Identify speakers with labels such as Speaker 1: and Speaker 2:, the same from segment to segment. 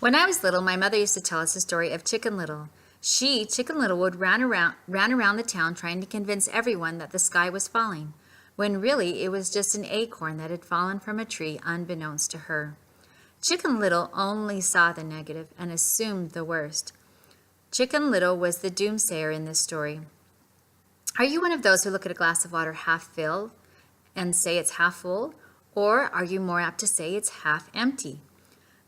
Speaker 1: When I was little, my mother used to tell us the story of Chicken Little. She, Chicken Little, would ran around the town trying to convince everyone that the sky was falling, when really it was just an acorn that had fallen from a tree unbeknownst to her. Chicken Little only saw the negative and assumed the worst. Chicken Little was the doomsayer in this story. Are you one of those who look at a glass of water half filled and say it's half full, or are you more apt to say it's half empty?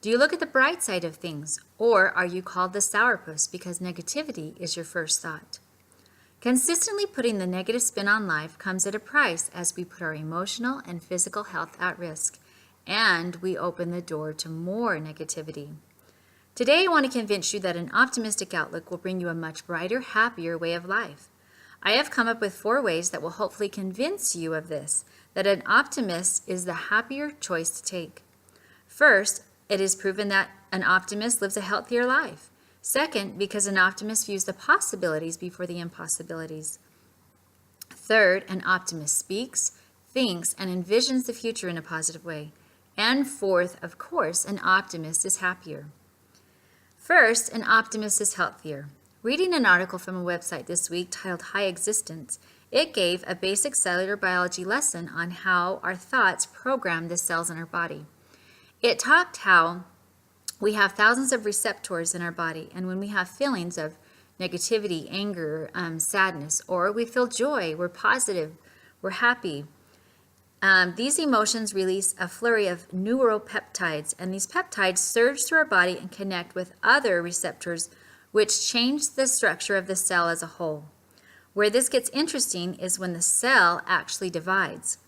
Speaker 1: Do you look at the bright side of things, or are you called the sourpuss because negativity is your first thought? Consistently putting the negative spin on life comes at a price as we put our emotional and physical health at risk, and we open the door to more negativity. Today, I want to convince you that an optimistic outlook will bring you a much brighter, happier way of life. I have come up with 4 ways that will hopefully convince you of this, that an optimist is the happier choice to take. First, it is proven that an optimist lives a healthier life. Second, because an optimist views the possibilities before the impossibilities. Third, an optimist speaks, thinks, and envisions the future in a positive way. And fourth, of course, an optimist is happier. First, an optimist is healthier. Reading an article from a website this week titled High Existence, it gave a basic cellular biology lesson on how our thoughts program the cells in our body. It talked how we have thousands of receptors in our body, and when we have feelings of negativity, anger, sadness, or we feel joy, we're positive, we're happy, these emotions release a flurry of neuropeptides, and these peptides surge through our body and connect with other receptors, which change the structure of the cell as a whole. Where this gets interesting is when the cell actually divides.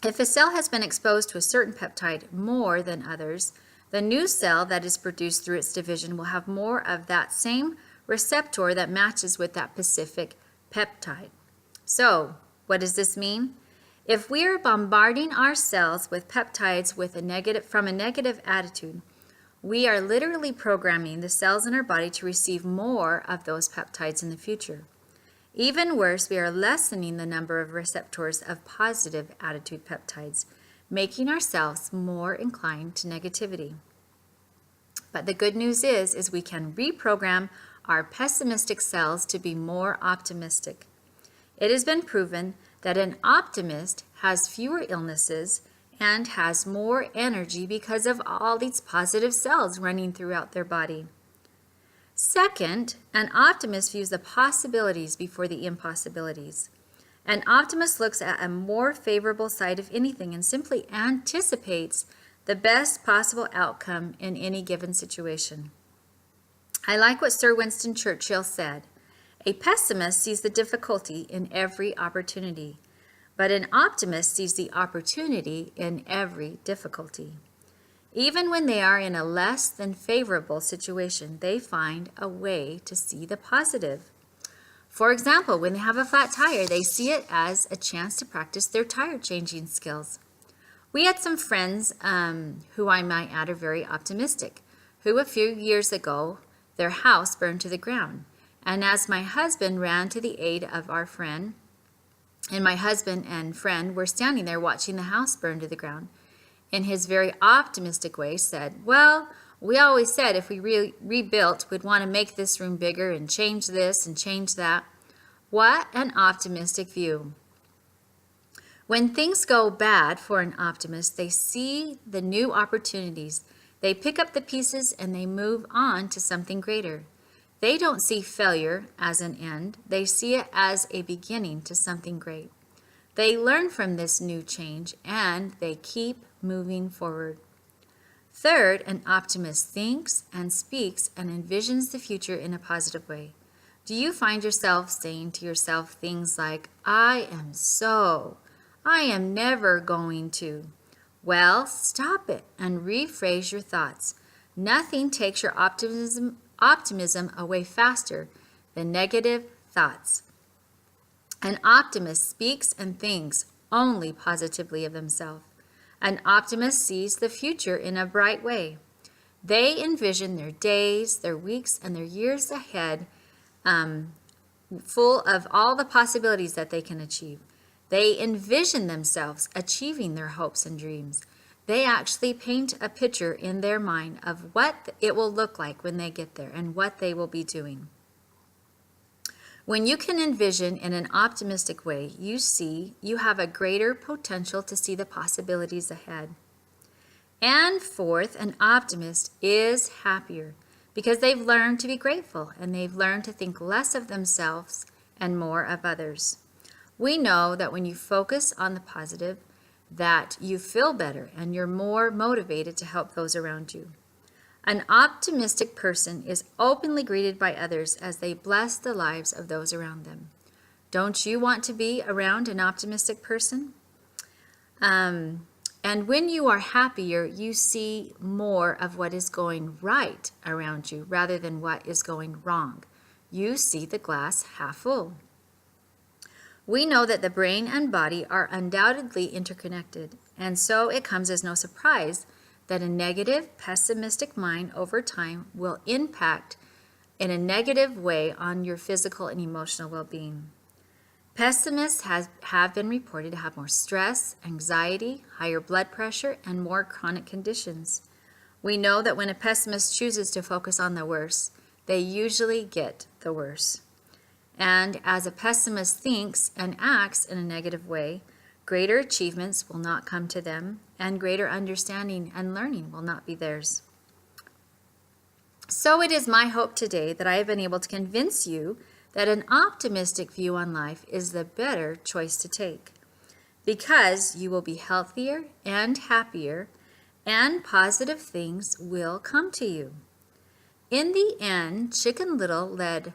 Speaker 1: If a cell has been exposed to a certain peptide more than others, the new cell that is produced through its division will have more of that same receptor that matches with that specific peptide. So, what does this mean? If we are bombarding our cells with peptides from a negative attitude, we are literally programming the cells in our body to receive more of those peptides in the future. Even worse, we are lessening the number of receptors of positive attitude peptides, making ourselves more inclined to negativity. But the good news is we can reprogram our pessimistic cells to be more optimistic. It has been proven that an optimist has fewer illnesses and has more energy because of all these positive cells running throughout their body. Second, an optimist views the possibilities before the impossibilities. An optimist looks at a more favorable side of anything and simply anticipates the best possible outcome in any given situation. I like what Sir Winston Churchill said. A pessimist sees the difficulty in every opportunity, but an optimist sees the opportunity in every difficulty. Even when they are in a less than favorable situation, they find a way to see the positive. For example, when they have a flat tire, they see it as a chance to practice their tire changing skills. We had some friends who I might add are very optimistic, who a few years ago, their house burned to the ground. And as my husband ran to the aid of our friend, and my husband and friend were standing there watching the house burn to the ground, in his very optimistic way said, well, we always said if we rebuilt, we'd want to make this room bigger and change this and change that. What an optimistic view. When things go bad for an optimist, they see the new opportunities. They pick up the pieces and they move on to something greater. They don't see failure as an end. They see it as a beginning to something great. They learn from this new change and they keep moving forward. Third, an optimist thinks and speaks and envisions the future in a positive way. Do you find yourself saying to yourself things like, I am never going to? Well, stop it and rephrase your thoughts. Nothing takes your optimism away faster than negative thoughts. An optimist speaks and thinks only positively of themselves. An optimist sees the future in a bright way. They envision their days, their weeks, and their years ahead full of all the possibilities that they can achieve. They envision themselves achieving their hopes and dreams. They actually paint a picture in their mind of what it will look like when they get there and what they will be doing. When you can envision in an optimistic way, you have a greater potential to see the possibilities ahead. And fourth, an optimist is happier because they've learned to be grateful and they've learned to think less of themselves and more of others. We know that when you focus on the positive, that you feel better and you're more motivated to help those around you. An optimistic person is openly greeted by others as they bless the lives of those around them. Don't you want to be around an optimistic person? And when you are happier, you see more of what is going right around you rather than what is going wrong. You see the glass half full. We know that the brain and body are undoubtedly interconnected, and so it comes as no surprise that a negative, pessimistic mind over time will impact in a negative way on your physical and emotional well-being. Pessimists have been reported to have more stress, anxiety, higher blood pressure, and more chronic conditions. We know that when a pessimist chooses to focus on the worst, they usually get the worse. And as a pessimist thinks and acts in a negative way, greater achievements will not come to them, and greater understanding and learning will not be theirs. So it is my hope today that I have been able to convince you that an optimistic view on life is the better choice to take, because you will be healthier and happier, and positive things will come to you. In the end, Chicken Little led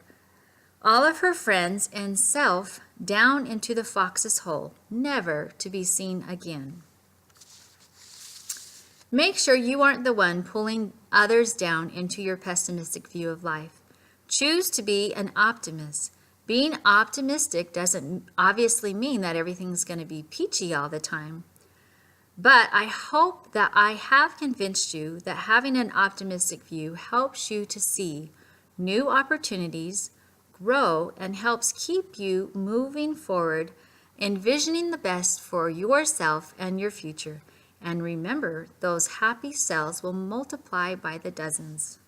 Speaker 1: all of her friends and self down into the fox's hole, never to be seen again. Make sure you aren't the one pulling others down into your pessimistic view of life. Choose to be an optimist. Being optimistic doesn't obviously mean that everything's going to be peachy all the time. But I hope that I have convinced you that having an optimistic view helps you to see new opportunities, grow, and helps keep you moving forward, envisioning the best for yourself and your future. And remember, those happy cells will multiply by the dozens.